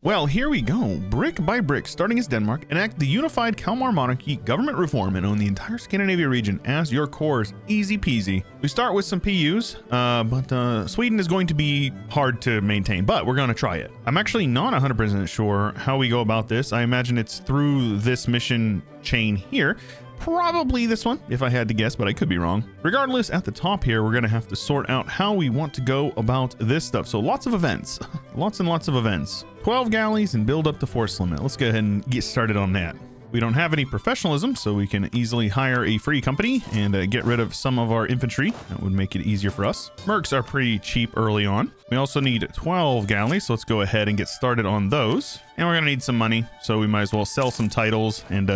Well, here we go. Brick by brick, starting as Denmark, enact the unified Kalmar monarchy, government reform, and own the entire Scandinavia region as your cores. Easy peasy. We start with some PUs, but Sweden is going to be hard to maintain, but we're going to try it. I'm actually not 100% sure how we go about this. I imagine it's through this mission chain here. Probably this one, if I had to guess, but I could be wrong. Regardless, at the top here, we're going to have to sort out how we want to go about this stuff. So lots of events, lots and lots of events. 12 galleys and build up the force limit. Let's go ahead and get started on that. We don't have any professionalism, so we can easily hire a free company and get rid of some of our infantry. That would make it easier for us. Mercs are pretty cheap early on. We also need 12 galleys, so let's go ahead and get started on those. And we're going to need some money, so we might as well sell some titles and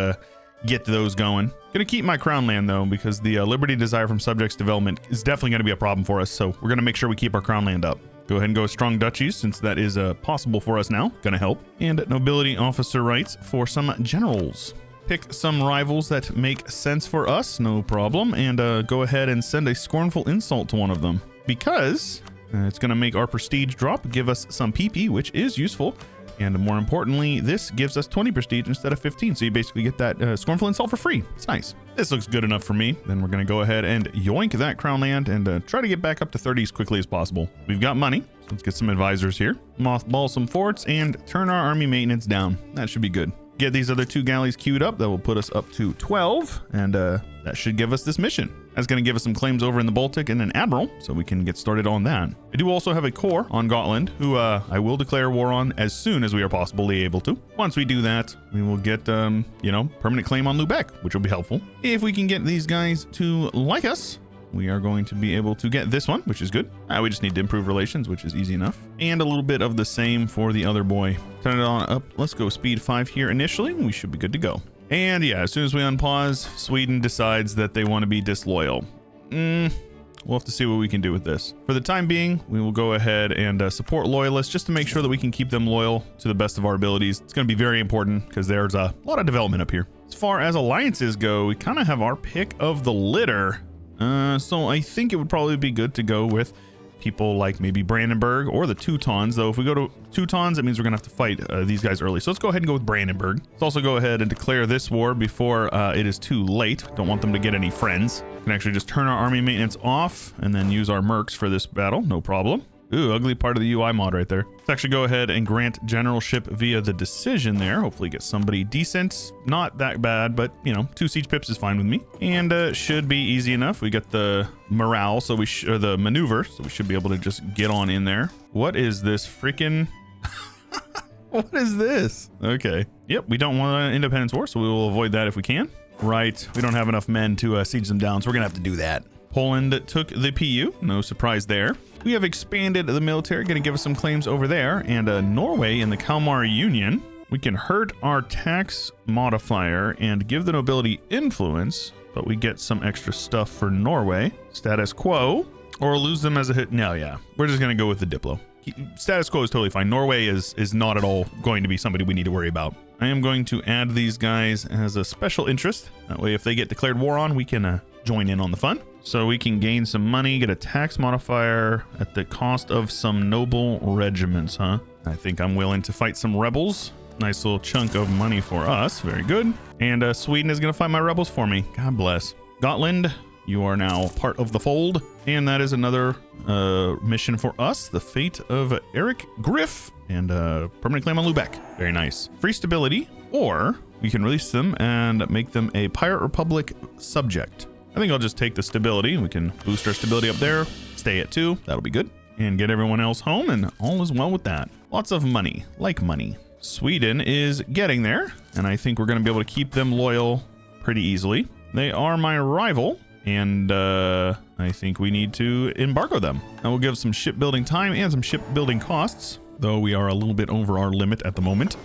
get those going. Gonna keep my crown land though, because the liberty desire from subjects development is definitely gonna be a problem for us. So we're gonna make sure we keep our crown land up. Go ahead and go strong duchies, since that is possible for us now. Gonna help. And nobility officer rights for some generals. Pick some rivals that make sense for us, no problem. And go ahead and send a scornful insult to one of them, because it's gonna make our prestige drop, give us some PP, which is useful. And more importantly, this gives us 20 prestige instead of 15. So you basically get that scornful insult for free. It's nice. This looks good enough for me. Then we're going to go ahead and yoink that crown land and try to get back up to 30 as quickly as possible. We've got money. So let's get some advisors here. Mothball some forts and turn our army maintenance down. That should be good. Get these other 2 galleys queued up. That will put us up to 12. And that should give us this mission. That's going to give us some claims over in the Baltic and an admiral, so we can get started on that. I do also have a corps on Gotland, who I will declare war on as soon as we are possibly able to. Once we do that, we will get, permanent claim on Lubeck, which will be helpful. If we can get these guys to like us, we are going to be able to get this one, which is good. We just need to improve relations, which is easy enough. And a little bit of the same for the other boy. Turn it on up. Let's go speed 5 here initially. We should be good to go. And yeah, as soon as we unpause, Sweden decides that they want to be disloyal. We'll have to see what we can do with this. For the time being, we will go ahead and support loyalists just to make sure that we can keep them loyal to the best of our abilities. It's going to be very important because there's a lot of development up here. As far as alliances go, we kind of have our pick of the litter. So I think it would probably be good to go with people like maybe Brandenburg or the Teutons, though if we go to Teutons, it means we're gonna have to fight these guys early. So let's go ahead and go with Brandenburg. Let's also go ahead and declare this war before it is too late. Don't want them to get any friends. We can actually just turn our army maintenance off and then use our mercs for this battle, no problem. Ooh, ugly part of the UI mod right there. Let's actually go ahead and grant generalship via the decision there. Hopefully get somebody decent. Not that bad, but 2 siege pips is fine with me. And should be easy enough. We got the morale, so or the maneuver, so we should be able to just get on in there. What is this freaking... What is this? Okay. Yep, we don't want an independence war, so we will avoid that if we can. Right, we don't have enough men to siege them down, so we're gonna have to do that. Poland took the PU, no surprise there. We have expanded the military, going to give us some claims over there. And Norway in the Kalmar Union, we can hurt our tax modifier and give the nobility influence, but we get some extra stuff for Norway. Status quo, or lose them as a hit. No, yeah, we're just going to go with the Diplo. Status quo is totally fine. Norway is not at all going to be somebody we need to worry about. I am going to add these guys as a special interest. That way, if they get declared war on, we can join in on the fun. So we can gain some money, get a tax modifier at the cost of some noble regiments, huh? I think I'm willing to fight some rebels. Nice little chunk of money for us. Very good. And Sweden is going to fight my rebels for me. God bless. Gotland, you are now part of the fold. And that is another mission for us. The fate of Eric Griff and permanent claim on Lubeck. Very nice. Free stability, or we can release them and make them a Pirate Republic subject. I think I'll just take the stability. We can boost our stability up there, stay at 2. That'll be good. And get everyone else home, and all is well with that. Lots of money, like money. Sweden is getting there, and I think we're going to be able to keep them loyal pretty easily. They are my rival, and I think we need to embargo them. That will give some shipbuilding time and some shipbuilding costs, though we are a little bit over our limit at the moment.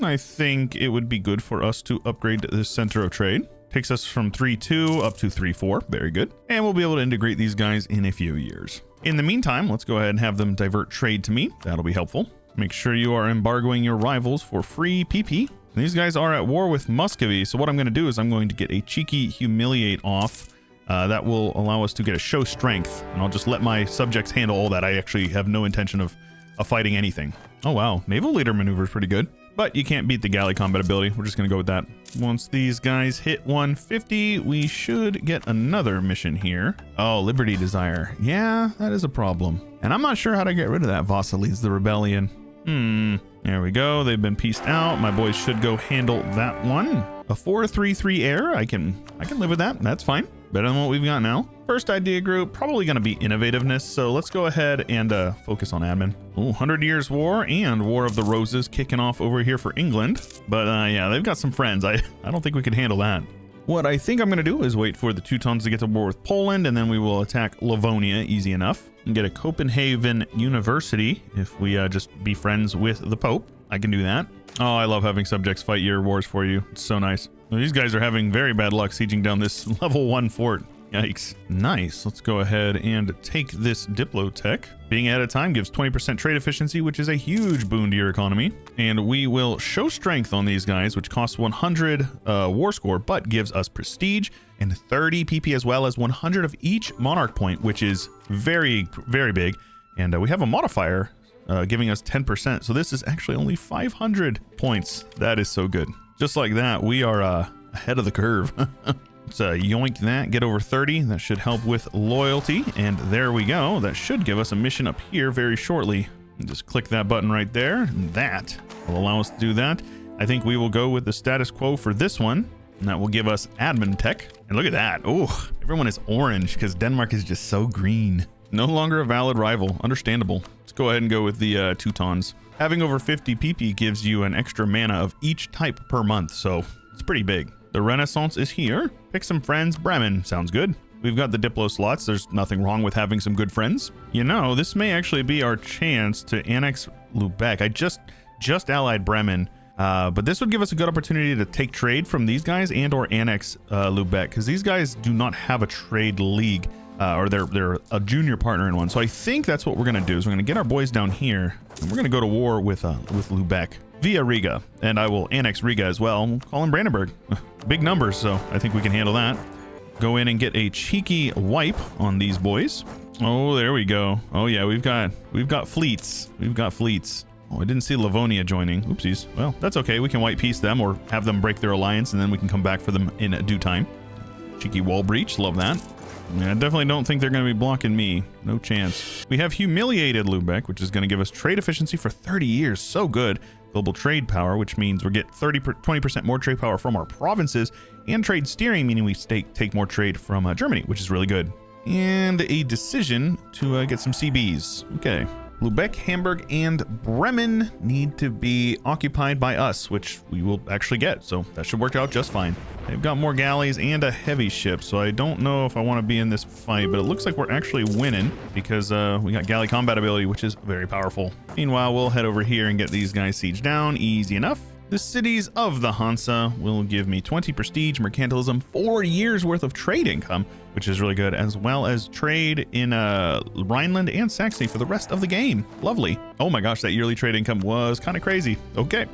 I think it would be good for us to upgrade this center of trade. Takes us from 3.2 up to 3.4. Very good. And we'll be able to integrate these guys in a few years. In the meantime, let's go ahead and have them divert trade to me. That'll be helpful. Make sure you are embargoing your rivals for free PP. These guys are at war with Muscovy. So what I'm going to do is I'm going to get a cheeky humiliate off. That will allow us to get a show strength. And I'll just let my subjects handle all that. I actually have no intention of fighting anything. Oh, wow. Naval leader maneuver is pretty good. But you can't beat the galley combat ability. We're just going to go with that. Once these guys hit 150, we should get another mission here. Oh, Liberty Desire. Yeah, that is a problem. And I'm not sure how to get rid of that. Vasa leads the rebellion. There we go. They've been pieced out. My boys should go handle that one. A 4-3-3 air. I can live with that. That's fine. Better than what we've got now. First idea group, probably going to be innovativeness. So let's go ahead and focus on admin. Oh, 100 Years War and War of the Roses kicking off over here for England. But yeah, they've got some friends. I don't think we could handle that. What I think I'm going to do is wait for the Teutons to get to war with Poland, and then we will attack Livonia, easy enough, and get a Copenhagen University if we just be friends with the Pope. I can do that. Oh, I love having subjects fight your wars for you. It's so nice. Well, these guys are having very bad luck sieging down this level 1 fort. Yikes. Nice. Let's go ahead and take this Diplotech. Being ahead of time gives 20% trade efficiency, which is a huge boon to your economy. And we will show strength on these guys, which costs 100 war score, but gives us prestige and 30 PP as well as 100 of each monarch point, which is very, very big. And we have a modifier giving us 10%. So this is actually only 500 points. That is so good. Just like that, we are ahead of the curve. Let's yoink that, get over 30. That should help with loyalty. And there we go. That should give us a mission up here very shortly. And just click that button right there. And that will allow us to do that. I think we will go with the status quo for this one. And that will give us admin tech. And look at that. Oh, everyone is orange because Denmark is just so green. No longer a valid rival. Understandable. Let's go ahead and go with the Teutons. Having over 50 PP gives you an extra mana of each type per month. So it's pretty big. The Renaissance is here. Pick some friends. Bremen sounds good. We've got the Diplo slots. There's nothing wrong with having some good friends. You know, this may actually be our chance to annex Lubeck. I just allied Bremen, but this would give us a good opportunity to take trade from these guys and or annex Lubeck, because these guys do not have a trade league, or they're a junior partner in one. So I think that's what we're gonna do. Is we're gonna get our boys down here, and we're gonna go to war with Lubeck via Riga, and I will annex Riga as well. We'll call him Brandenburg. Big numbers, so I think we can handle that. Go in and get a cheeky wipe on these boys. Oh, there we go. Oh yeah, we've got fleets. We've got fleets. Oh, I didn't see Livonia joining. Oopsies. Well, that's okay. We can white peace them or have them break their alliance, and then we can come back for them in due time. Cheeky wall breach. Love that. Yeah, I definitely don't think they're going to be blocking me. No chance. We have humiliated Lubeck, which is going to give us trade efficiency for 30 years. So good. Global trade power, which means we get 20% more trade power from our provinces, and trade steering, meaning we take more trade from Germany, which is really good. And a decision to get some CBs. Okay. Lubeck, Hamburg, and Bremen need to be occupied by us, which we will actually get, so that should work out just fine. They've got more galleys and a heavy ship, so I don't know if I want to be in this fight, but it looks like we're actually winning because we got galley combat ability, which is very powerful. Meanwhile, we'll head over here and get these guys sieged down. Easy enough. The cities of the Hansa will give me 20 prestige, mercantilism, 4 years worth of trade income, which is really good, as well as trade in Rhineland and Saxony for the rest of the game. Lovely. Oh my gosh, that yearly trade income was kind of crazy. Okay.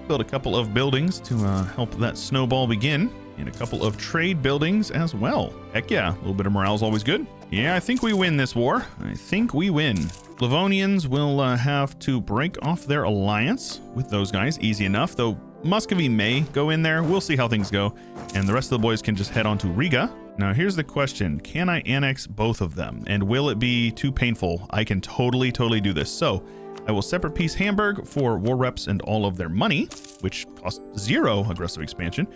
Build a couple of buildings to help that snowball begin, and a couple of trade buildings as well. Heck yeah, a little bit of morale is always good. Yeah, I think we win this war. I think we win. Livonians will have to break off their alliance with those guys. Easy enough, though Muscovy may go in there. We'll see how things go. And the rest of the boys can just head on to Riga. Now, here's the question. Can I annex both of them? And will it be too painful? I can totally do this. So I will separate piece Hamburg for war reps and all of their money, which costs 0 aggressive expansion.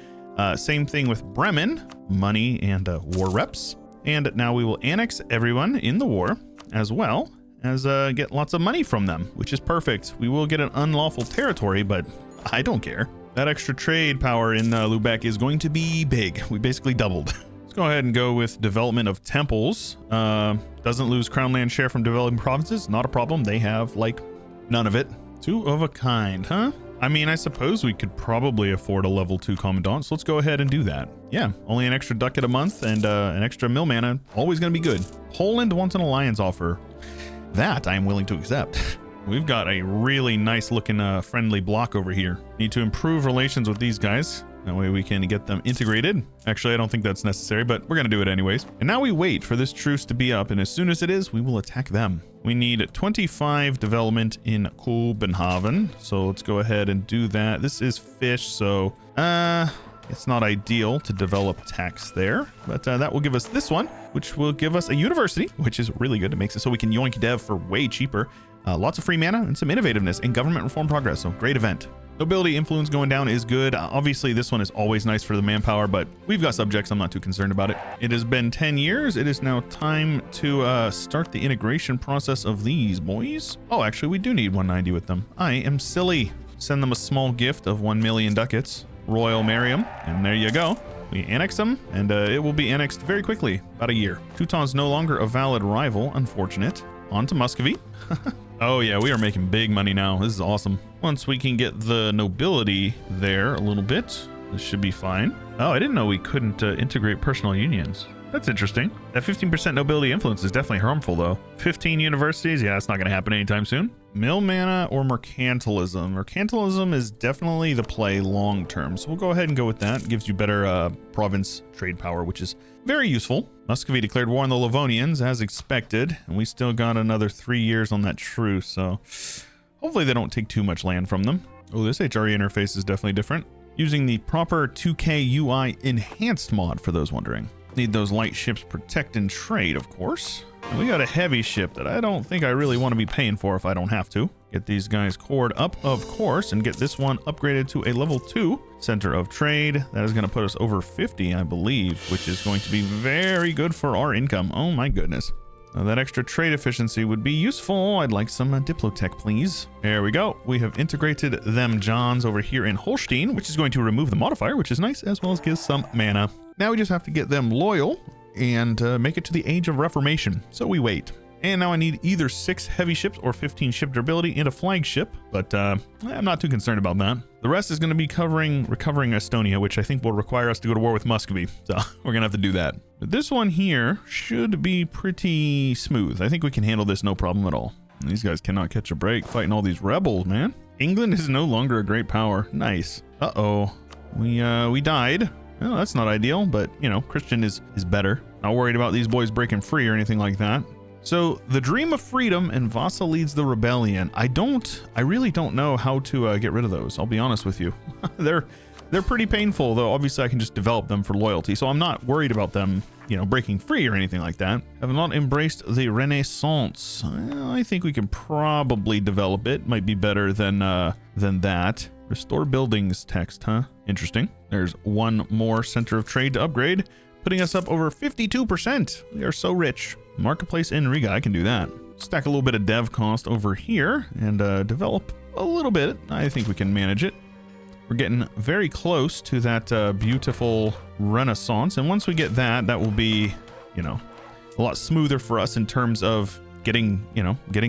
Same thing with Bremen, money and war reps. And now we will annex everyone in the war, as well as get lots of money from them, which is perfect. We will get an unlawful territory, but I don't care. That extra trade power in Lubeck is going to be big. We basically doubled. Let's go ahead and go with development of temples. Doesn't lose crown land share from developing provinces. Not a problem. They have, like, none of it. 2 of a kind, huh? I mean, I suppose we could probably afford a level 2 commandant, so let's go ahead and do that. Yeah, only an extra ducat a month and an extra mill mana. Always going to be good. Poland wants an alliance offer. That I am willing to accept. We've got a really nice looking friendly block over here. Need to improve relations with these guys. That way we can get them integrated. Actually, I don't think that's necessary, but we're going to do it anyways. And now we wait for this truce to be up, and as soon as it is, we will attack them. We need 25 development in Copenhagen, so let's go ahead and do that. This is fish, so it's not ideal to develop tax there, but that will give us this one, which will give us a university, which is really good. It makes it so we can yoink dev for way cheaper. Lots of free mana and some innovativeness and government reform progress, so great event. Nobility influence going down is good. Obviously, this one is always nice for the manpower, but we've got subjects. I'm not too concerned about it. It has been 10 years. It is now time to start the integration process of these boys. Oh, actually, we do need 190 with them. I am silly. Send them a small gift of 1 million ducats. Royal Mariam, and there you go. We annex them, and it will be annexed very quickly, about a year. Teutons no longer a valid rival, unfortunate. On to Muscovy. Oh yeah, we are making big money now. This is awesome. Once we can get the nobility there a little bit, this should be fine. Oh, I didn't know we couldn't integrate personal unions. That's interesting. That 15% nobility influence is definitely harmful, though. 15 universities? Yeah, that's not going to happen anytime soon. Mill mana or mercantilism? Mercantilism is definitely the play long term, so we'll go ahead and go with that. It gives you better province trade power, which is very useful. Muscovy declared war on the Livonians, as expected, and we still got another 3 years on that truce, so hopefully they don't take too much land from them. Oh, this HRE interface is definitely different. Using the proper 2K UI enhanced mod, for those wondering. Need those light ships protect and trade, of course. And we got a heavy ship that I don't think I really want to be paying for if I don't have to. Get these guys cored up, of course, and get this one upgraded to a level 2 center of trade. That is going to put us over 50, I believe, which is going to be very good for our income. Oh my goodness. Now that extra trade efficiency would be useful. I'd like some Diplotech, please. There we go. We have integrated them Johns over here in Holstein, which is going to remove the modifier, which is nice, as well as give some mana. Now we just have to get them loyal and make it to the Age of Reformation. So we wait. And now I need either 6 heavy ships or 15 ship durability and a flagship, but I'm not too concerned about that. The rest is going to be recovering Estonia, which I think will require us to go to war with Muscovy. So we're going to have to do that. But this one here should be pretty smooth. I think we can handle this no problem at all. These guys cannot catch a break fighting all these rebels, man. England is no longer a great power. Nice. Uh-oh. We died. Well, that's not ideal, but, you know, Christian is better. Not worried about these boys breaking free or anything like that. So, the dream of freedom and Vasa leads the rebellion. I really don't know how to get rid of those. I'll be honest with you. They're pretty painful, though. Obviously, I can just develop them for loyalty, so I'm not worried about them, you know, breaking free or anything like that. Have not embraced the Renaissance. Well, I think we can probably develop it. Might be better than that. Restore buildings text, huh? Interesting. There's one more center of trade to upgrade, putting us up over 52%. We are so rich. Marketplace in Riga, I can do that. Stack a little bit of dev cost over here and develop a little bit. I think we can manage it. We're getting very close to that beautiful Renaissance. And once we get that, that will be, you know, a lot smoother for us in terms of getting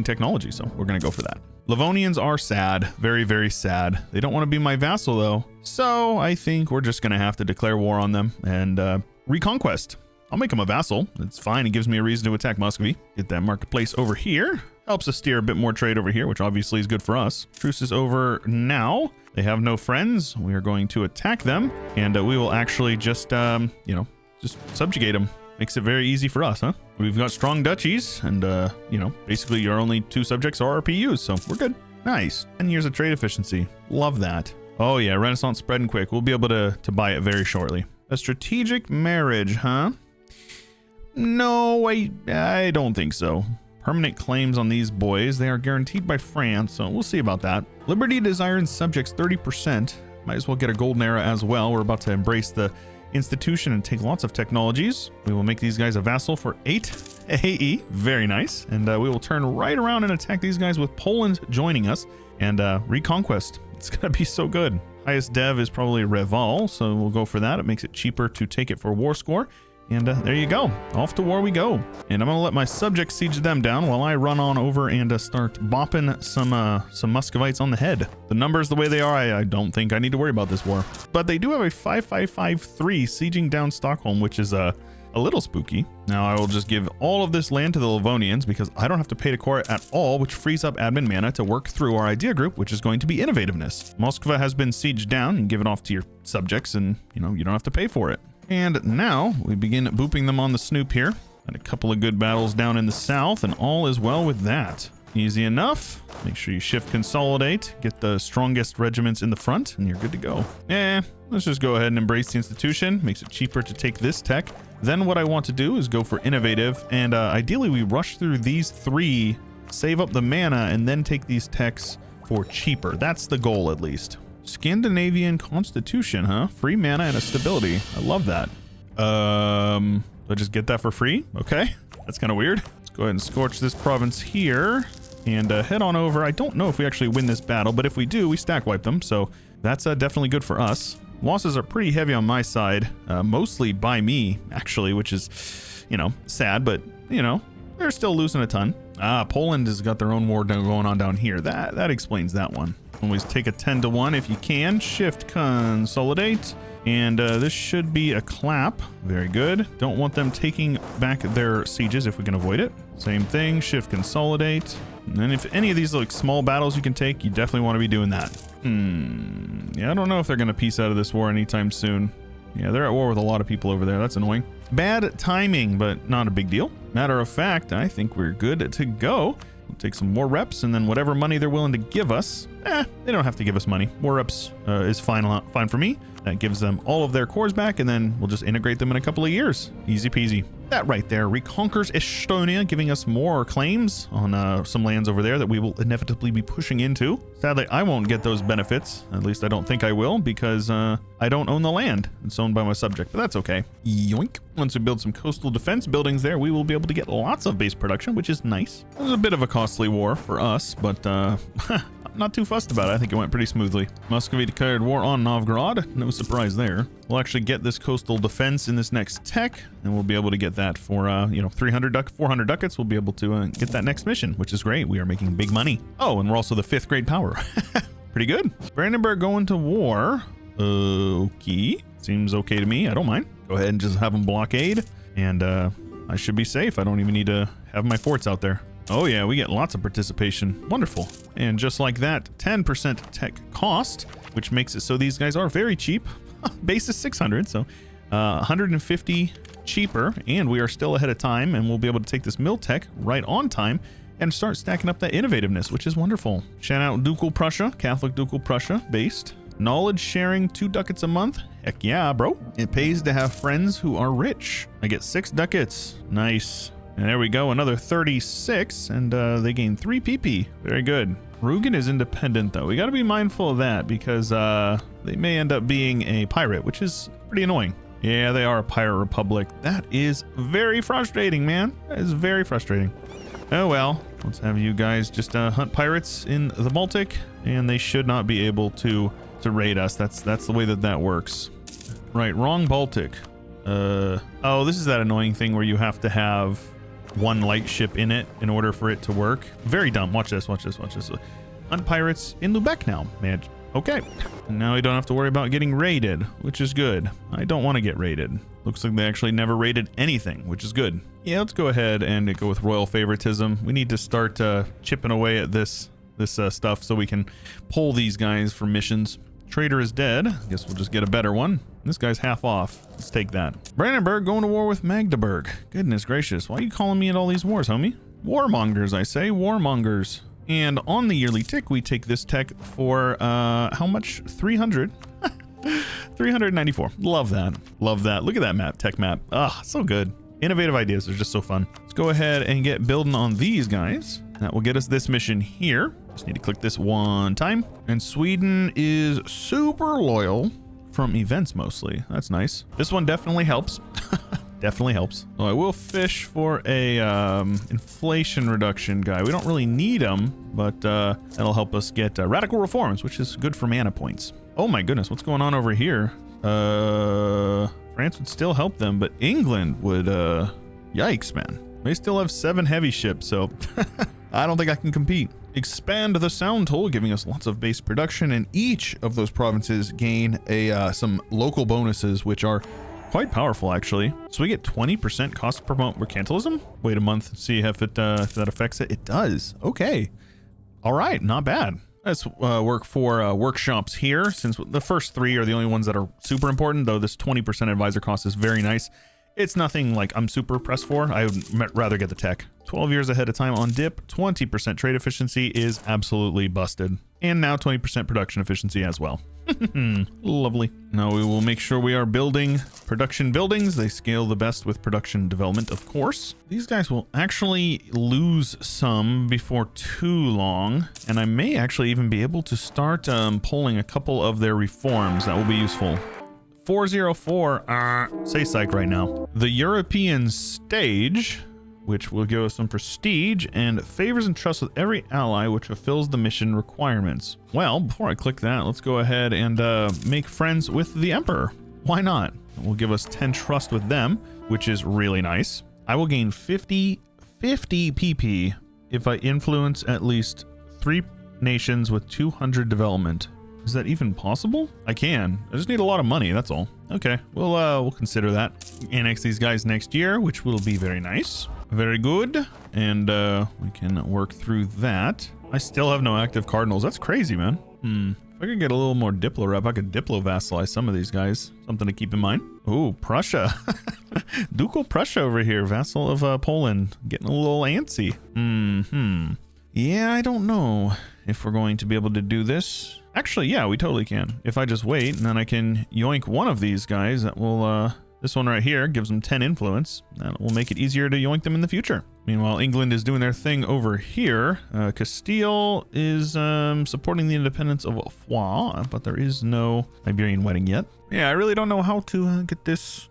technology. So we're going to go for that. Livonians are sad, very, very sad. They don't want to be my vassal though. So I think we're just going to have to declare war on them and reconquest. I'll make him a vassal. It's fine. It gives me a reason to attack Muscovy. Get that marketplace over here. Helps us steer a bit more trade over here, which obviously is good for us. Truce is over now. They have no friends. We are going to attack them, and we will actually just, just subjugate them. Makes it very easy for us, huh? We've got strong duchies, and, basically your only 2 subjects are RPUs, so we're good. Nice. 10 years of trade efficiency. Love that. Oh, yeah, Renaissance spreading quick. We'll be able to buy it very shortly. A strategic marriage, huh? No, I don't think so. Permanent claims on these boys. They are guaranteed by France, so we'll see about that. Liberty desiring subjects 30%. Might as well get a golden era as well. We're about to embrace the institution and take lots of technologies. We will make these guys a vassal for 8 AE. Very nice. And we will turn right around and attack these guys with Poland joining us and reconquest. It's going to be so good. Highest dev is probably Reval, so we'll go for that. It makes it cheaper to take it for war score. And there you go. Off to war we go. And I'm going to let my subjects siege them down while I run on over and start bopping some Muscovites on the head. The numbers the way they are, I don't think I need to worry about this war. But they do have a 5553 sieging down Stockholm, which is a a little spooky. Now I will just give all of this land to the Livonians because I don't have to pay to core it at all, which frees up admin mana to work through our idea group, which is going to be innovativeness. Moskva has been sieged down and given off to your subjects, and you don't have to pay for it. And now we begin booping them on the snoop here. And a couple of good battles down in the south, and all is well with that. Easy enough. Make sure you shift consolidate, get the strongest regiments in the front, and you're good to go. Let's just go ahead and embrace the institution. Makes it cheaper to take this tech. Then what I want to do is go for innovative, and ideally we rush through these 3, save up the mana, and then take these techs for cheaper. That's the goal, at least. Scandinavian Constitution, huh? Free mana and a stability. I love that. I just get that for free? Okay, that's kind of weird. Let's go ahead and scorch this province here and head on over. I don't know if we actually win this battle, but if we do, we stack wipe them. So that's definitely good for us. Losses are pretty heavy on my side, mostly by me, actually, which is, sad, but, they're still losing a ton. Poland has got their own war going on down here. That explains that one. Always take a 10-1 if you can. Shift consolidate. And this should be a clap. Very good. Don't want them taking back their sieges if we can avoid it. Same thing, shift consolidate. And then if any of these like small battles you can take, you definitely want to be doing that. Yeah, I don't know if they're going to peace out of this war anytime soon. Yeah, they're at war with a lot of people over there. That's annoying. Bad timing, but not a big deal. Matter of fact, I think we're good to go. We'll take some more reps, and then whatever money they're willing to give us, they don't have to give us money. More reps is fine for me. That gives them all of their cores back, and then we'll just integrate them in a couple of years. Easy peasy. That right there reconquers Estonia, giving us more claims on some lands over there that we will inevitably be pushing into. Sadly, I won't get those benefits. At least I don't think I will, because I don't own the land. It's owned by my subject, but that's okay. Yoink. Once we build some coastal defense buildings there, we will be able to get lots of base production, which is nice. It was a bit of a costly war for us, but not too fussed about it. I think it went pretty smoothly. Muscovy declared war on Novgorod. No surprise there. We'll actually get this coastal defense in this next tech, and we'll be able to get that for 400 ducats. We'll be able to get that next mission, which is great. We are making big money. Oh, and we're also the 5th grade power. Pretty good. Brandenburg going to war. Okay, seems okay to me. I don't mind. Go ahead and just have them blockade, and I should be safe. I don't even need to have my forts out there. Oh yeah, we get lots of participation. Wonderful. And just like that, 10% tech cost, which makes it so these guys are very cheap. Base is 600, so 150 cheaper, and we are still ahead of time, and we'll be able to take this mill tech right on time and start stacking up that innovativeness, which is wonderful. Shout out Ducal Prussia, Catholic Ducal Prussia based. Knowledge sharing 2 ducats a month. Heck yeah, bro. It pays to have friends who are rich. I get 6 ducats. Nice. And there we go, another 36, and they gain 3 PP. Very good. Rugen is independent, though. We got to be mindful of that, because they may end up being a pirate, which is pretty annoying. Yeah, they are a pirate republic. That is very frustrating, man. That is very frustrating. Oh well, let's have you guys just hunt pirates in the Baltic, and they should not be able to raid us. That's the way that works. Right, wrong Baltic. Oh, this is that annoying thing where you have to have 1 light ship in it in order for it to work. Very dumb. Watch this. Hunt pirates in Lubeck now, man. Okay. And now we don't have to worry about getting raided, which is good. I don't want to get raided. Looks like they actually never raided anything, which is good. Yeah, let's go ahead and go with royal favoritism. We need to start chipping away at this stuff so we can pull these guys for missions. Trader is dead. I guess we'll just get a better one. This guy's half off. Let's take that. Brandenburg going to war with Magdeburg. Goodness gracious. Why are you calling me at all these wars, homie? Warmongers, I say. Warmongers. And on the yearly tick, we take this tech for, how much? 300? 394. Love that. Love that. Look at that map, tech map. Ah, so good. Innovative ideas. They're just so fun. Let's go ahead and get building on these guys. That will get us this mission here. Just need to click this 1 time. And Sweden is super loyal from events mostly. That's nice. This one definitely helps. Definitely helps. Oh, I will fish for a inflation reduction guy. We don't really need him, but that'll help us get radical reforms, which is good for mana points. Oh my goodness, what's going on over here? France would still help them, but England would, yikes, man. They still have 7 heavy ships, so I don't think I can compete. Expand the sound toll, giving us lots of base production, and each of those provinces gain some local bonuses, which are Quite powerful, actually. So we get 20% cost to promote mercantilism. Wait a month, see if that affects it. It does. Okay. All right, not bad. Let's work for workshops here, since the first 3 are the only ones that are super important, though this 20% advisor cost is very nice. It's nothing like I'm super pressed for. I would rather get the tech. 12 years ahead of time on dip. 20% trade efficiency is absolutely busted. And now 20% production efficiency as well. Lovely. Now we will make sure we are building production buildings. They scale the best with production development, of course. These guys will actually lose some before too long, and I may actually even be able to start pulling a couple of their reforms. That will be useful. 404, say psych right now. The European stage, which will give us some prestige and favors and trust with every ally which fulfills the mission requirements. Well, before I click that, let's go ahead and make friends with the Emperor. Why not? It will give us 10 trust with them, which is really nice. I will gain 50 PP if I influence at least 3 nations with 200 development. Is that even possible? I can. I just need a lot of money, that's all. Okay, we'll consider that. Annex these guys next year, which will be very nice. Very good. And we can work through that. I still have no active cardinals. That's crazy, man. If I could get a little more diplo rep, I could diplo vassalize some of these guys. Something to keep in mind. Oh, Prussia. Ducal Prussia over here, vassal of Poland. Getting a little antsy. Yeah, I don't know if we're going to be able to do this. Actually, yeah, we totally can. If I just wait, and then I can yoink one of these guys, that will, this one right here gives them 10 influence. That will make it easier to yoink them in the future. Meanwhile, England is doing their thing over here. Castile is supporting the independence of Foix, but there is no Iberian wedding yet. Yeah, I really don't know how to get this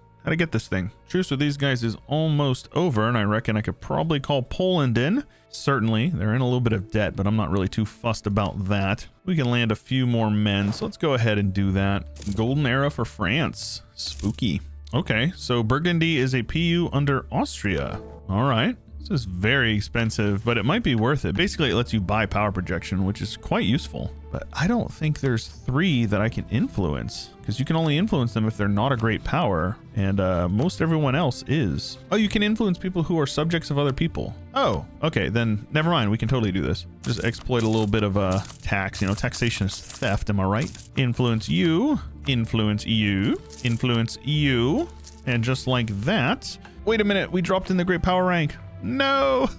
thing. Truce with these guys is almost over, and I reckon I could probably call Poland in. Certainly, they're in a little bit of debt, but I'm not really too fussed about that. We can land a few more men, so let's go ahead and do that. Golden era for France. Spooky. Okay, so Burgundy is a PU under Austria. All right. This is very expensive, but it might be worth it. Basically, it lets you buy power projection, which is quite useful. But I don't think there's 3 that I can influence, because you can only influence them if they're not a great power, and most everyone else is. Oh, you can influence people who are subjects of other people. Oh, okay, then never mind. We can totally do this. Just exploit a little bit of tax. You know, taxation is theft, am I right? Influence you, influence you, influence you, and just like that. Wait a minute, we dropped in the great power rank. No.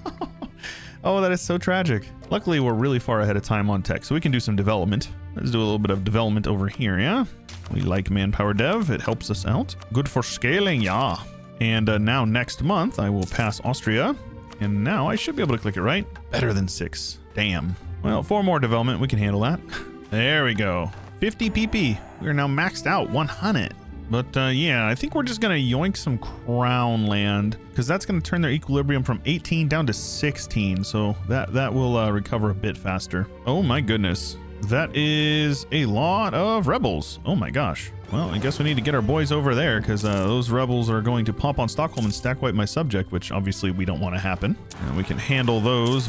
Oh, that is so tragic. Luckily, we're really far ahead of time on tech, so we can do some development. Let's do a little bit of development over here, yeah? We like manpower dev. It helps us out. Good for scaling, yeah. And now next month, I will pass Austria. And now I should be able to click it, right? Better than 6. Damn. Well, 4 more development. We can handle that. There we go. 50 PP. We are now maxed out. 100. But yeah, I think we're just going to yoink some crown land, because that's going to turn their equilibrium from 18 down to 16. So that will recover a bit faster. Oh my goodness. That is a lot of rebels. Oh my gosh. Well, I guess we need to get our boys over there, because those rebels are going to pop on Stockholm and stack wipe my subject, which obviously we don't want to happen. And we can handle those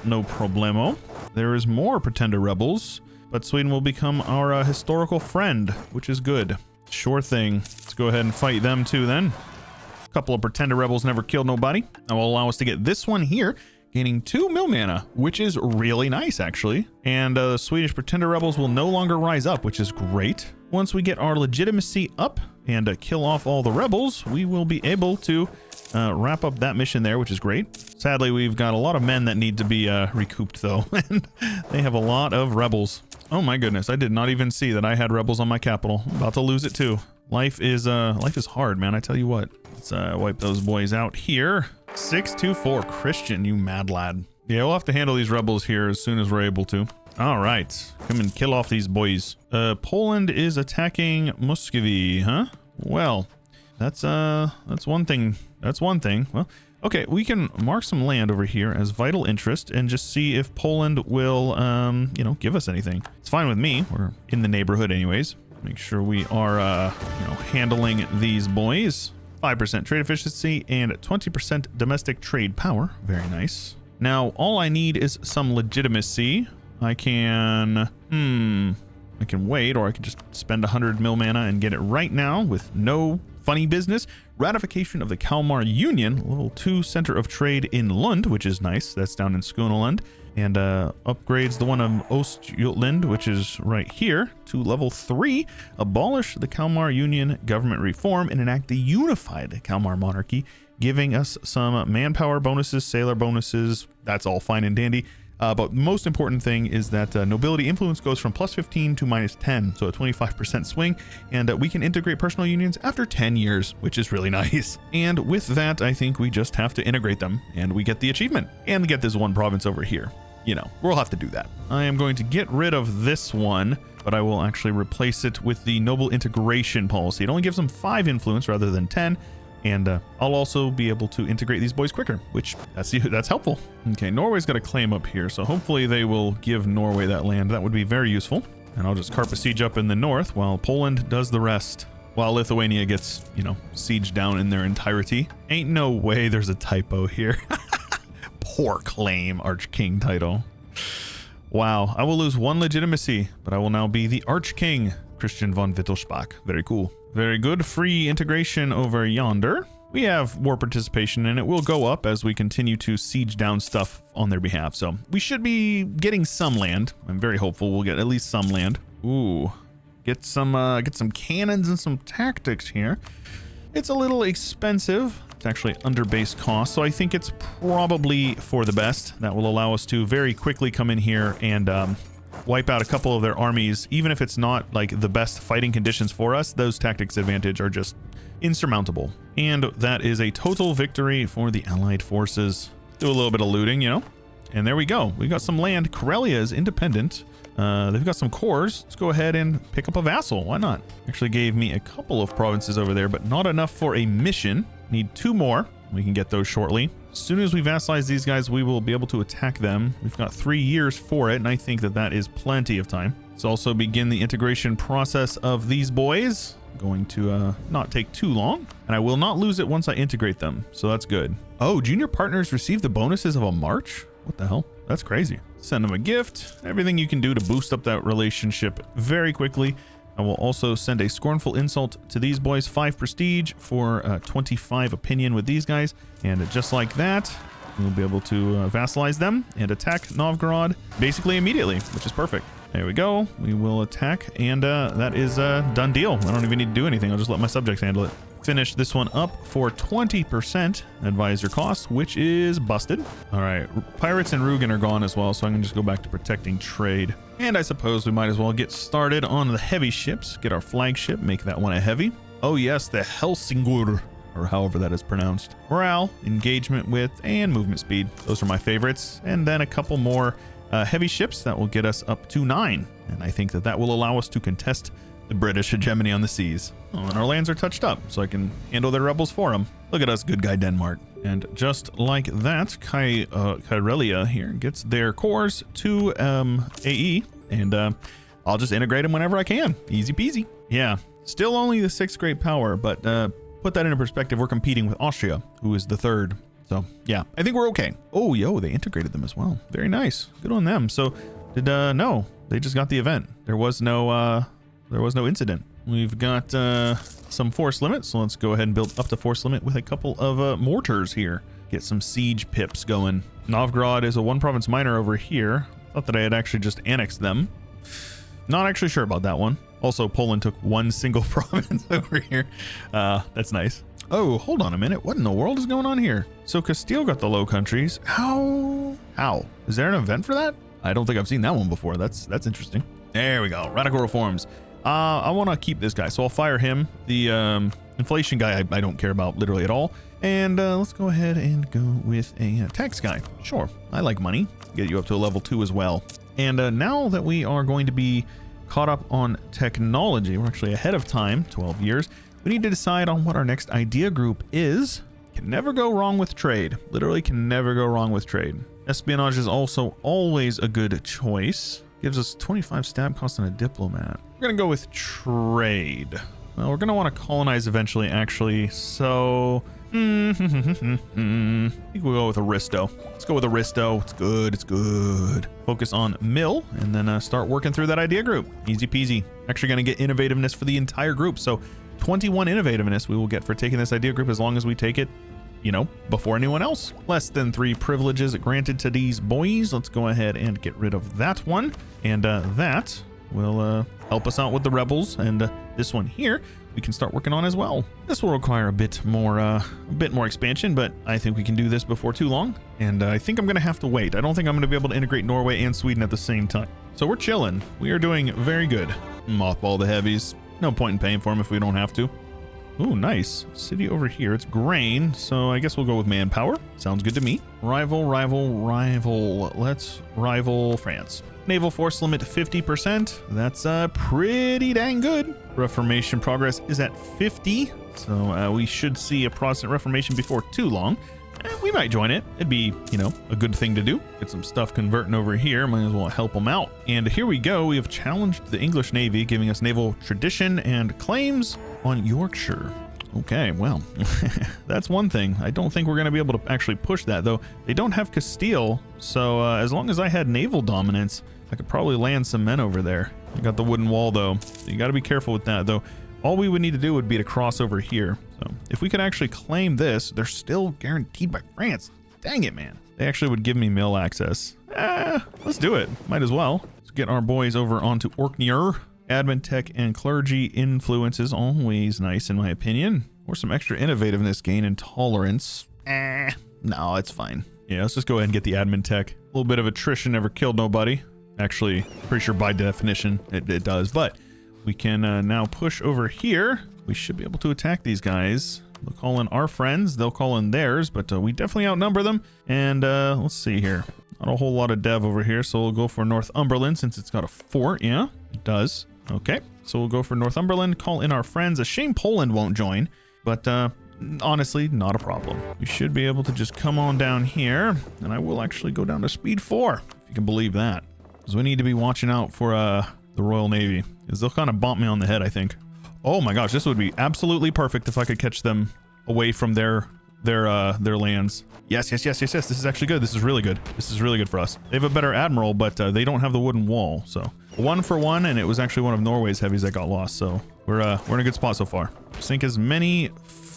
no problemo. There is more pretender rebels, but Sweden will become our historical friend, which is good. Sure thing. Let's go ahead and fight them too then. A couple of pretender rebels never killed nobody. That will allow us to get this one here, gaining 2 mill mana, which is really nice actually. And the Swedish pretender rebels will no longer rise up, which is great. Once we get our legitimacy up and kill off all the rebels, we will be able to wrap up that mission there, which is great. Sadly, we've got a lot of men that need to be recouped though, and they have a lot of rebels. Oh my goodness, I did not even see that I had rebels on my capital. I'm about to lose it too. Life is hard, man, I tell you what. Let's wipe those boys out here. 624 Christian, you mad lad. Yeah, we'll have to handle these rebels here as soon as we're able to. All right, come and kill off these boys. Poland is attacking Muscovy, huh? Well, that's one thing. That's one thing. Well, okay, we can mark some land over here as vital interest and just see if Poland will, you know, give us anything. It's fine with me. We're in the neighborhood anyways. Make sure we are, you know, handling these boys. 5% trade efficiency and 20% domestic trade power. Very nice. Now, all I need is some legitimacy. I can wait, or I can just spend 100 mil mana and get it right now with no funny business. Ratification of the Kalmar Union, level 2 center of trade in Lund, which is nice. That's down in Skåneland. And upgrades the one of Ostjutland, which is right here, to level 3. Abolish the Kalmar Union government reform and enact the unified Kalmar monarchy, giving us some manpower bonuses, sailor bonuses. That's all fine and dandy. But most important thing is that nobility influence goes from +15 to -10, so a 25% swing, and we can integrate personal unions after 10 years, which is really nice. And with that, I think we just have to integrate them, and we get the achievement, and get this one province over here. You know, we'll have to do that. I am going to get rid of this one, but I will actually replace it with the noble integration policy. It only gives them 5 influence rather than 10. And I'll also be able to integrate these boys quicker, which that's helpful. Okay, Norway's got a claim up here, so hopefully they will give Norway that land. That would be very useful. And I'll just carp a siege up in the north while Poland does the rest, while Lithuania gets, you know, sieged down in their entirety. Ain't no way there's a typo here. Poor claim, Archking title. Wow, I will lose 1 legitimacy, but I will now be the Archking, Christian von Wittelsbach. Very cool. Very good. Free integration over yonder. We have war participation, and it will go up as we continue to siege down stuff on their behalf. So we should be getting some land. I'm very hopeful we'll get at least some land. Ooh, get some cannons and some tactics here. It's a little expensive. It's actually under base cost, so I think it's probably for the best. That will allow us to very quickly come in here and wipe out a couple of their armies. Even if it's not like the best fighting conditions for us, those tactics advantage are just insurmountable. And that is a total victory for the Allied forces. Do a little bit of looting, you know, and there we go. We got some land. Karelia is independent. They've got some cores. Let's go ahead and pick up a vassal. Why not? Actually gave me a couple of provinces over there, but not enough for a mission. Need 2 more. We can get those shortly. As soon as we vassalize these guys, we will be able to attack them. We've got 3 years for it, and I think that that is plenty of time. Let's also begin the integration process of these boys. Going to not take too long, and I will not lose it once I integrate them, so that's good. Oh, junior partners receive the bonuses of a march? What the hell? That's crazy. Send them a gift. Everything you can do to boost up that relationship very quickly. I will also send a scornful insult to these boys, 5 prestige for 25 opinion with these guys. And just like that, we'll be able to vassalize them and attack Novgorod basically immediately, which is perfect. There we go. We will attack, and that is a done deal. I don't even need to do anything. I'll just let my subjects handle it. Finish this one up for 20% advisor cost, which is busted. All right, pirates and Rugen are gone as well, so I can just go back to protecting trade. And I suppose we might as well get started on the heavy ships. Get our flagship, make that one a heavy. Oh yes, the Helsingor, or however that is pronounced. Morale, engagement width, and movement speed. Those are my favorites. And then a couple more heavy ships that will get us up to 9. And I think that that will allow us to contest the British hegemony on the seas. Oh, and our lands are touched up, so I can handle their rebels for them. Look at us, good guy Denmark. And just like that, Karelia here gets their cores to AE, and I'll just integrate them whenever I can. Easy peasy. Yeah, still only the 6th great power, but put that into perspective, we're competing with Austria, who is the 3rd. So yeah, I think we're okay. Oh, yo, they integrated them as well. Very nice. Good on them. So no, they just got the event. There was no incident. We've got some force limit, so let's go ahead and build up to force limit with a couple of mortars here. Get some siege pips going. Novgorod is a 1 province minor over here. Thought that I had actually just annexed them. Not actually sure about that one. Also, Poland took 1 single province over here. That's nice. Oh, hold on a minute. What in the world is going on here? So Castile got the Low Countries. How? Is there an event for that? I don't think I've seen that one before. That's interesting. There we go. Radical reforms. I want to keep this guy, so I'll fire him. The inflation guy I don't care about literally at all. And let's go ahead and go with a tax guy. Sure, I like money. Get you up to a level 2 as well. And now that we are going to be caught up on technology, we're actually ahead of time, 12 years. We need to decide on what our next idea group is. Can never go wrong with trade. Literally can never go wrong with trade. Espionage is also always a good choice. Gives us 25 stab cost on a diplomat. We're going to go with trade. Well, we're going to want to colonize eventually, actually. So, I think we'll go with Aristo. Let's go with Aristo. It's good. It's good. Focus on mill and then start working through that idea group. Easy peasy. Actually going to get innovativeness for the entire group. So 21 innovativeness we will get for taking this idea group as long as we take it, you know, before anyone else. Less than 3 privileges granted to these boys. Let's go ahead and get rid of that one. And that will help us out with the rebels. And this one here, we can start working on as well. This will require a bit more expansion, but I think we can do this before too long. And I think I'm going to have to wait. I don't think I'm going to be able to integrate Norway and Sweden at the same time. So we're chilling. We are doing very good. Mothball the heavies. No point in paying for them if we don't have to. Ooh, nice. City over here. It's grain, so I guess we'll go with manpower. Sounds good to me. Rival. Let's rival France. Naval force limit 50%. That's pretty dang good. Reformation progress is at 50, so we should see a Protestant Reformation before too long. We might join it. It'd be, you know, a good thing to do. Get some stuff converting over here. Might as well help them out. And here we go. We have challenged the English Navy, giving us naval tradition and claims on Yorkshire. Okay, well, that's one thing. I don't think we're going to be able to actually push that, though. They don't have Castile, so as long as I had naval dominance, I could probably land some men over there. I got the wooden wall, though, so you got to be careful with that, though. All we would need to do would be to cross over here. So if we could actually claim this, they're still guaranteed by France. Dang it, man. They actually would give me mill access. Let's do it. Might as well. Let's get our boys over onto Orkney. Admin, tech, and clergy influence is always nice, in my opinion. Or some extra innovativeness gain and tolerance. No, it's fine. Yeah, let's just go ahead and get the admin tech. A little bit of attrition never killed nobody. Actually, pretty sure by definition it does, but we can now push over here. We should be able to attack these guys. We'll call in our friends. They'll call in theirs, but we definitely outnumber them. And let's see here. Not a whole lot of dev over here, so we'll go for Northumberland since it's got a fort. Yeah, it does. Okay, so we'll go for Northumberland, call in our friends. A shame Poland won't join, but honestly, not a problem. We should be able to just come on down here, and I will actually go down to speed 4, if you can believe that. Because we need to be watching out for the Royal Navy, because they'll kind of bump me on the head, I think. Oh my gosh, this would be absolutely perfect if I could catch them away from their lands. Yes. This is actually good. This is really good. This is really good for us. They have a better admiral, but they don't have the wooden wall. So 1 for 1, and it was actually one of Norway's heavies that got lost. So we're in a good spot so far. Sink as many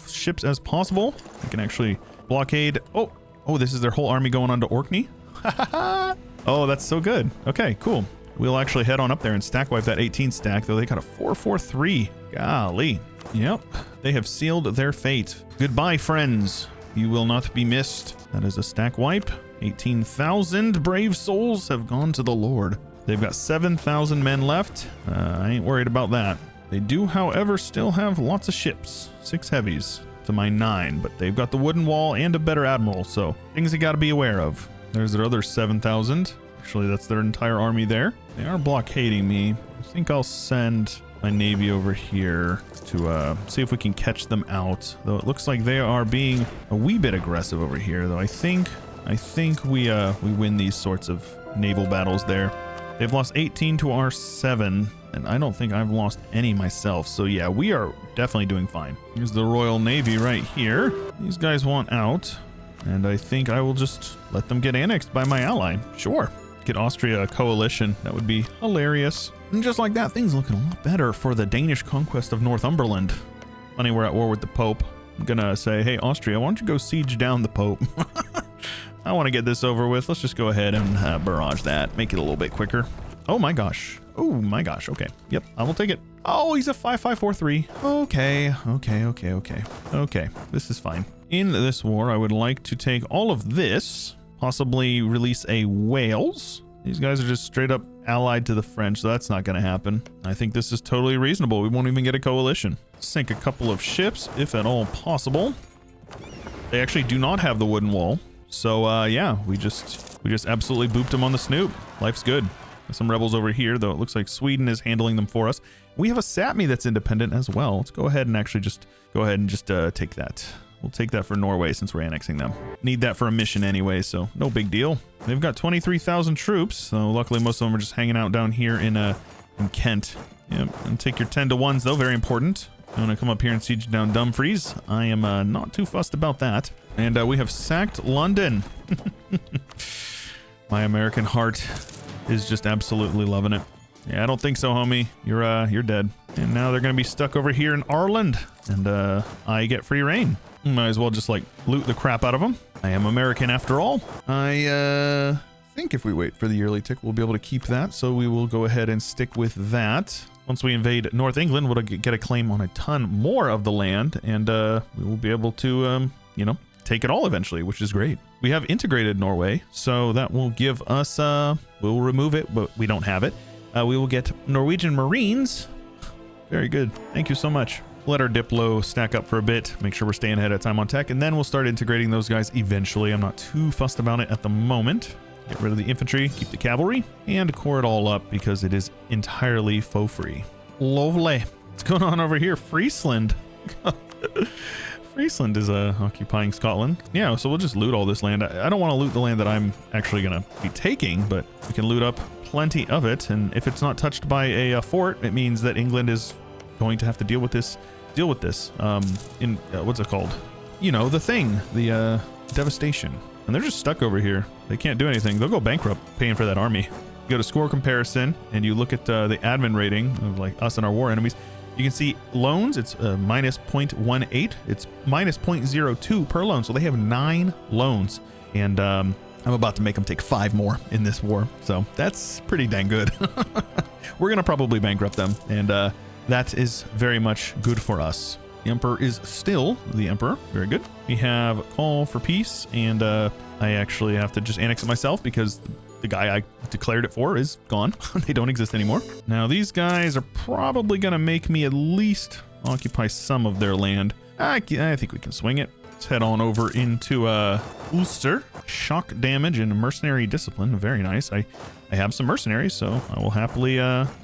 ships as possible. We can actually blockade. Oh, this is their whole army going on to Orkney. Oh, that's so good. Okay, cool. We'll actually head on up there and stack wipe that 18 stack, though they got a 443. Golly. Yep. They have sealed their fate. Goodbye, friends. You will not be missed. That is a stack wipe. 18,000 brave souls have gone to the Lord. They've got 7,000 men left. I ain't worried about that. They do, however, still have lots of ships. 6 heavies to my 9, but they've got the wooden wall and a better admiral, so things you got to be aware of. There's their other 7,000. Actually, that's their entire army there. They are blockading me. I think I'll send my navy over here to see if we can catch them out. Though it looks like they are being a wee bit aggressive over here. Though I think we win these sorts of naval battles there. They've lost 18 to our 7, and I don't think I've lost any myself. So yeah, we are definitely doing fine. Here's the Royal Navy right here. These guys want out, and I think I will just let them get annexed by my ally. Sure. Get Austria a coalition. That would be hilarious. And just like that, things looking a lot better for the Danish conquest of Northumberland. Funny, we're at war with the Pope. I'm gonna say, hey, Austria, why don't you go siege down the Pope? I want to get this over with. Let's just go ahead and barrage that. Make it a little bit quicker. Oh my gosh. Oh my gosh. Okay. Yep, I will take it. Oh, he's a 5543. Okay. This is fine. In this war, I would like to take all of this. Possibly release a Wales. These guys are just straight up allied to the French, so that's not going to happen. I think this is totally reasonable. We won't even get a coalition. Sink a couple of ships, if at all possible. They actually do not have the wooden wall, so yeah, we just absolutely booped them on the snoop. Life's good. There's some rebels over here, though. It looks like Sweden is handling them for us. We have a Sapmi that's independent as well. Let's go ahead and actually just take that. We'll take that for Norway since we're annexing them. Need that for a mission anyway, so no big deal. They've got 23,000 troops, so luckily most of them are just hanging out down here in Kent. Yep, and take your 10 to 1s though, very important. You want to come up here and siege down Dumfries? I am not too fussed about that. And we have sacked London. My American heart is just absolutely loving it. Yeah, I don't think so, homie. You're dead. And now they're going to be stuck over here in Ireland, and I get free reign. Might as well just like loot the crap out of them. I am American after all. I think if we wait for the yearly tick, we'll be able to keep that. So we will go ahead and stick with that. Once we invade North England, we'll get a claim on a ton more of the land, and we will be able to, you know, take it all eventually, which is great. We have integrated Norway, so that will give us, we'll remove it, but we don't have it. We will get Norwegian Marines. Very good. Thank you so much. Let our Diplo stack up for a bit, make sure we're staying ahead of time on tech, and then we'll start integrating those guys eventually. I'm not too fussed about it at the moment. Get rid of the infantry, keep the cavalry, and core it all up because it is entirely foe-free. Lovely. What's going on over here? Friesland. Friesland is occupying Scotland. Yeah, so we'll just loot all this land. I don't want to loot the land that I'm actually going to be taking, but we can loot up plenty of it. And if it's not touched by a fort, it means that England is going to have to deal with this. What's it called? You know, the thing, the devastation. And they're just stuck over here. They can't do anything. They'll go bankrupt paying for that army. You go to score comparison and you look at the admin rating of like us and our war enemies. You can see loans, it's minus 0.18. It's minus 0.02 per loan. So they have 9 loans. And I'm about to make them take 5 more in this war. So that's pretty dang good. We're going to probably bankrupt them. And that is very much good for us. The Emperor is still the Emperor. Very good. We have call for peace, and I actually have to just annex it myself because the guy I declared it for is gone. They don't exist anymore. Now, these guys are probably going to make me at least occupy some of their land. I think we can swing it. Let's head on over into Ulster. Shock damage and mercenary discipline. Very nice. I have some mercenaries, so I will happily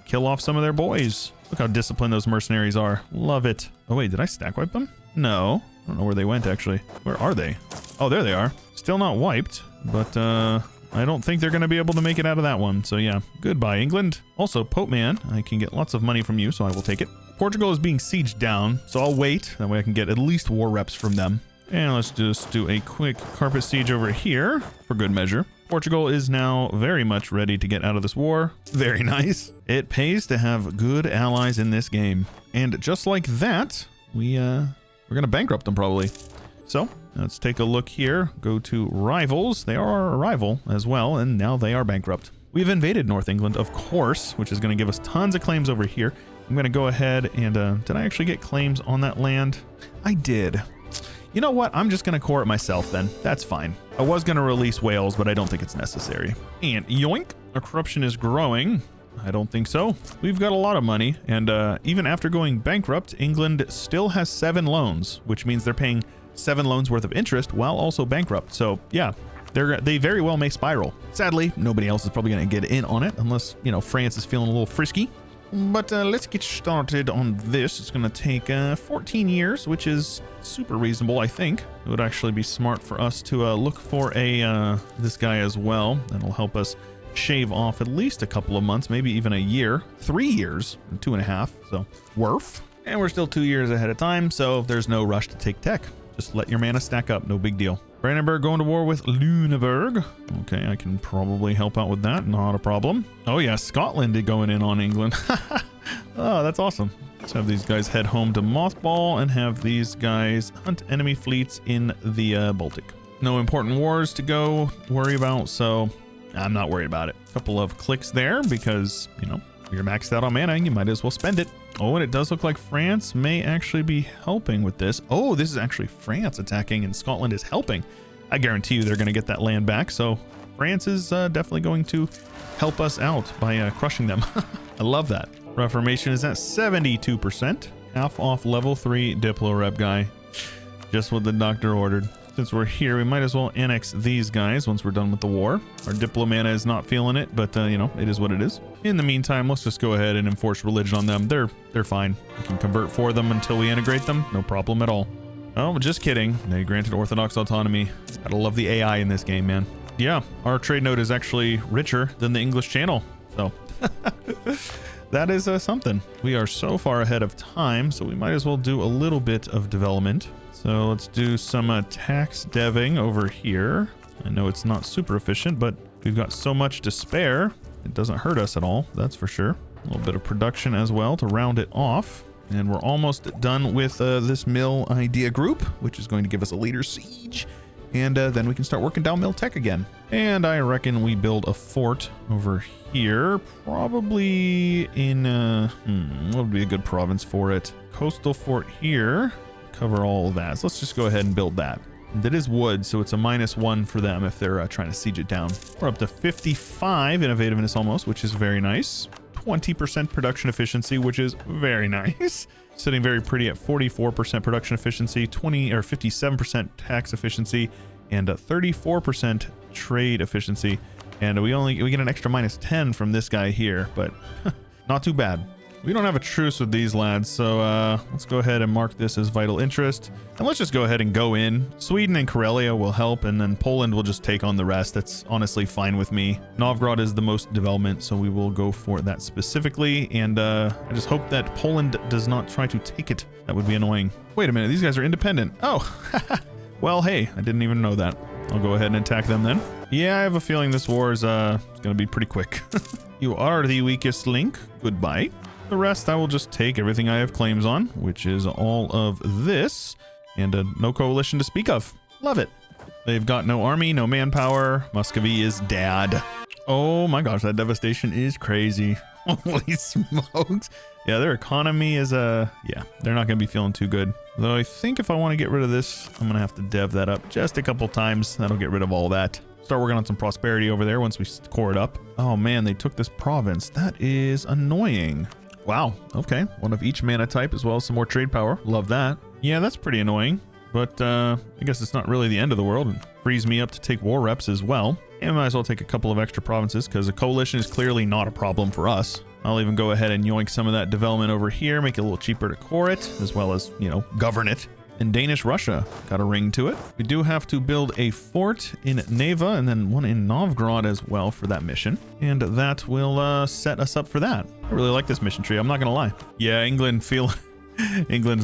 kill off some of their boys. Look how disciplined those mercenaries are. Love it. Oh, wait, did I stack wipe them? No. I don't know where they went, actually. Where are they? Oh, there they are. Still not wiped, but I don't think they're going to be able to make it out of that one. So, yeah, goodbye, England. Also, Pope Man, I can get lots of money from you, so I will take it. Portugal is being sieged down, so I'll wait. That way I can get at least war reps from them. And let's just do a quick carpet siege over here for good measure. Portugal is now very much ready to get out of this war. Very nice. It pays to have good allies in this game. And just like that, we're going to bankrupt them probably. So let's take a look here. Go to rivals. They are a rival as well, and now they are bankrupt. We've invaded North England, of course, which is going to give us tons of claims over here. I'm going to go ahead and did I actually get claims on that land? I did. You know what? I'm just going to core it myself then. That's fine. I was going to release Wales, but I don't think it's necessary. And yoink, our corruption is growing. I don't think so. We've got a lot of money. And even after going bankrupt, England still has 7 loans, which means they're paying 7 loans worth of interest while also bankrupt. So yeah, they very well may spiral. Sadly, nobody else is probably going to get in on it unless, you know, France is feeling a little frisky. But let's get started on this. It's going to take 14 years, which is super reasonable, I think. It would actually be smart for us to look for this guy as well. That'll help us shave off at least a couple of months, maybe even a year. 3 years, 2.5, so worth. And we're still 2 years ahead of time, so there's no rush to take tech. Just let your mana stack up, no big deal. Brandenburg going to war with Lüneburg. Okay, I can probably help out with that. Not a problem. Oh yeah, Scotland is going in on England. Oh, that's awesome. Let's have these guys head home to Mothball and have these guys hunt enemy fleets in the Baltic. No important wars to go worry about, so I'm not worried about it. A couple of clicks there because, you know, you're maxed out on mana, you might as well spend it. Oh, and it does look like France may actually be helping with this. Oh, this is actually France attacking and Scotland is helping. I guarantee you they're going to get that land back. So France is definitely going to help us out by crushing them. I love that. Reformation is at 72%. Half off level 3 Diplo rep guy. Just what the doctor ordered. Since we're here, we might as well annex these guys once we're done with the war. Our Diplomana is not feeling it, but you know, it is what it is. In the meantime, let's just go ahead and enforce religion on them. They're fine. We can convert for them until we integrate them. No problem at all. Oh, just kidding. They granted Orthodox autonomy. Gotta love the AI in this game, man. Yeah, our trade node is actually richer than the English channel. So that is something. We are so far ahead of time, so we might as well do a little bit of development. So let's do some tax deving over here. I know it's not super efficient, but we've got so much to spare. It doesn't hurt us at all, that's for sure. A little bit of production as well to round it off. And we're almost done with this mill idea group, which is going to give us a later siege. And then we can start working down mill tech again. And I reckon we build a fort over here, probably in, what would be a good province for it? Coastal fort here, cover all of that. So let's just go ahead and build that. That is wood, so it's a -1 for them if they're trying to siege it down. We're up to 55 innovativeness almost, which is very nice. 20% production efficiency, which is very nice. Sitting very pretty at 44% production efficiency, 57% tax efficiency, and 34% trade efficiency. And we get an extra -10 from this guy here, but not too bad. We don't have a truce with these lads, so let's go ahead and mark this as vital interest. And let's just go ahead and go in. Sweden and Karelia will help, and then Poland will just take on the rest. That's honestly fine with me. Novgorod is the most development, so we will go for that specifically. And I just hope that Poland does not try to take it. That would be annoying. Wait a minute, these guys are independent. Oh, well, hey, I didn't even know that. I'll go ahead and attack them then. Yeah, I have a feeling this war is going to be pretty quick. You are the weakest link. Goodbye. The rest I will just take everything I have claims on, which is all of this, and no coalition to speak of. Love it. They've got no army, no manpower. Muscovy is dead. Oh my gosh, that devastation is crazy. Holy smokes. Yeah, their economy is yeah, they're not going to be feeling too good. Though I think if I want to get rid of this, I'm going to have to dev that up just a couple times. That'll get rid of all that. Start working on some prosperity over there once we core it up. Oh man, they took this province. That is annoying. Wow, okay. One of each mana type as well as some more trade power. Love that. Yeah, that's pretty annoying. But I guess it's not really the end of the world. It frees me up to take war reps as well. And might as well take a couple of extra provinces because a coalition is clearly not a problem for us. I'll even go ahead and yoink some of that development over here, make it a little cheaper to core it, as well as, you know, govern it. And Danish Russia got a ring to it. We do have to build a fort in Neva and then one in Novgorod as well for that mission. And that will set us up for that. I really like this mission tree. I'm not going to lie. Yeah, England's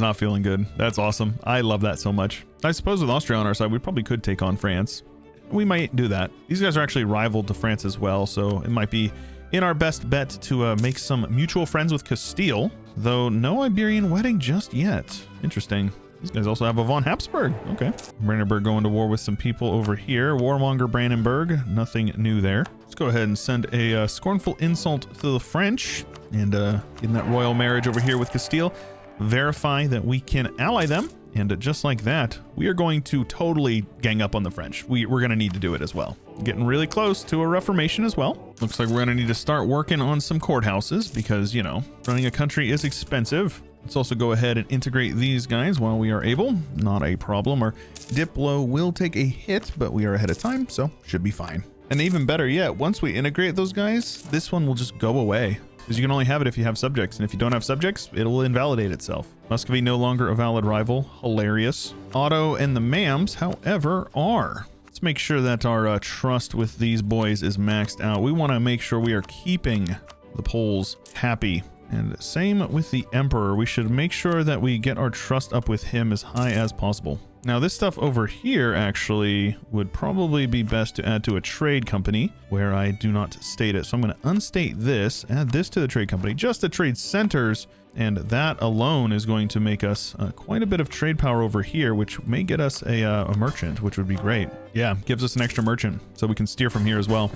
not feeling good. That's awesome. I love that so much. I suppose with Austria on our side, we probably could take on France. We might do that. These guys are actually rivaled to France as well, so it might be in our best bet to make some mutual friends with Castile, though no Iberian wedding just yet. Interesting. These guys also have a von Habsburg. Okay. Brandenburg going to war with some people over here. Warmonger Brandenburg. Nothing new there. Let's go ahead and send a scornful insult to the French and getting that royal marriage over here with Castile. Verify that we can ally them. And just like that, we are going to totally gang up on the French. We're going to need to do it as well. Getting really close to a reformation as well. Looks like we're going to need to start working on some courthouses because, you know, running a country is expensive. Let's also go ahead and integrate these guys while we are able. Not a problem. Our Diplo will take a hit, but we are ahead of time, so should be fine. And even better yet, once we integrate those guys, this one will just go away. Because you can only have it if you have subjects, and if you don't have subjects, it will invalidate itself. Muscovy no longer a valid rival. Hilarious. Otto and the Mams, however, are. Let's make sure that our trust with these boys is maxed out. We want to make sure we are keeping the Poles happy. And same with the Emperor. We should make sure that we get our trust up with him as high as possible. Now this stuff over here actually would probably be best to add to a trade company where I do not state it. So I'm going to unstate this, add this to the trade company, just the trade centers. And that alone is going to make us quite a bit of trade power over here, which may get us a merchant, which would be great. Yeah, gives us an extra merchant so we can steer from here as well,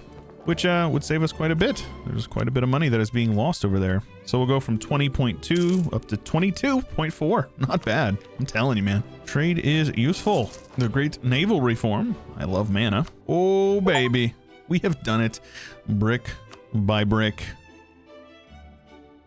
which would save us quite a bit. There's quite a bit of money that is being lost over there. So we'll go from 20.2 up to 22.4. Not bad. I'm telling you, man. Trade is useful. The great naval reform. I love mana. Oh, baby. We have done it brick by brick.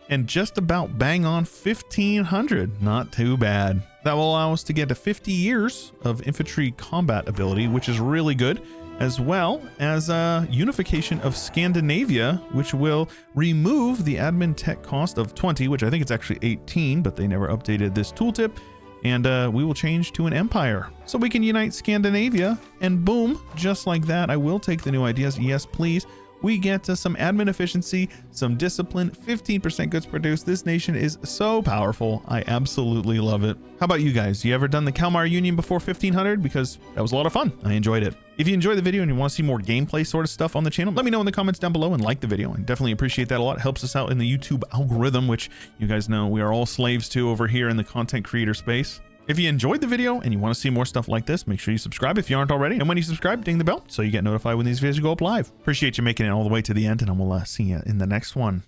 And just about bang on 1,500. Not too bad. That will allow us to get to 50 years of infantry combat ability, which is really good, as well as unification of Scandinavia, which will remove the admin tech cost of 20, which I think it's actually 18, but they never updated this tooltip. And we will change to an empire. So we can unite Scandinavia, and boom, just like that. I will take the new ideas. Yes, please. We get some admin efficiency, some discipline, 15% goods produced. This nation is so powerful. I absolutely love it. How about you guys? You ever done the Kalmar Union before 1500? Because that was a lot of fun. I enjoyed it. If you enjoyed the video and you want to see more gameplay sort of stuff on the channel, let me know in the comments down below and like the video. I definitely appreciate that a lot. It helps us out in the YouTube algorithm, which you guys know we are all slaves to over here in the content creator space. If you enjoyed the video and you want to see more stuff like this, make sure you subscribe if you aren't already. And when you subscribe, ding the bell so you get notified when these videos go up live. Appreciate you making it all the way to the end, and I will see you in the next one.